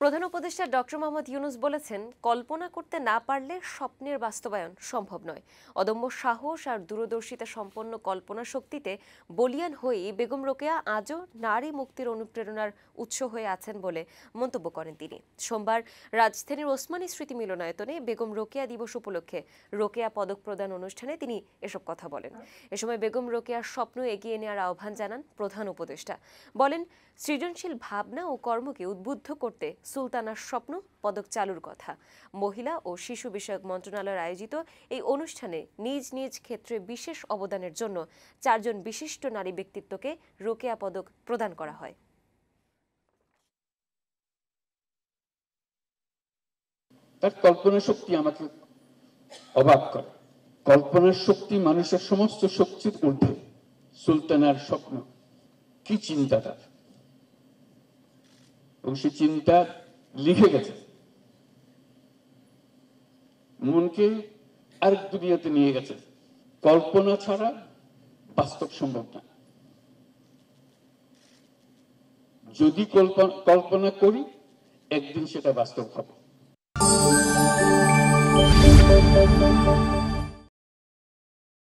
প্রধান উপদেষ্টা ডক্টর মোহাম্মদ ইউনূস বলেছেন, কল্পনা করতে না পারলে স্বপ্নের বাস্তবায়ন সম্ভব নয়। অদম্য সাহস আর দূরদর্শিতা সম্পন্ন কল্পনা শক্তিতে বলিয়ান হয়েই বেগম রোকেয়া আজও নারী মুক্তির অনুপ্রেরণার উৎস হয়ে আছেন বলে মন্তব্য করেন তিনি। সোমবার রাজধানীর ওসমানী স্মৃতি মিলনায়তনে বেগম রোকেয়া দিবস উপলক্ষে রোকেয়া পদক প্রদান অনুষ্ঠানে তিনি এসব কথা বলেন। এ সময় বেগম রোকেয়ার স্বপ্ন এগিয়ে নেওয়ার আহ্বান জানান প্রধান উপদেষ্টা। বলেন, সৃজনশীল ভাবনা ও কর্মকে উদ্বুদ্ধ করতে সুলতানার স্বপ্ন পদক চালুর কথা। মহিলা ও শিশু বিষয়ক মন্ত্রণালয়ের আয়োজিত এই অনুষ্ঠানে নিজ নিজ ক্ষেত্রে বিশেষ অবদানের জন্য 4 জন বিশিষ্ট নারী ব্যক্তিত্বকে রোকেয়া পদক প্রদান করা হয়। তার কল্পনা শক্তি আমাকে অবাক করে। কল্পনার শক্তি মানুষের সমস্ত শক্তির ঊর্ধ্বে। সুলতানার স্বপ্ন কি চিন্তা তার, এবং সে চিন্তা লিখে গেছে, মনকে আরেক দুনিয়াতে নিয়ে গেছে। কল্পনা ছাড়া বাস্তব সম্ভব না। যদি কল্পনা করি, একদিন সেটা বাস্তব হবে।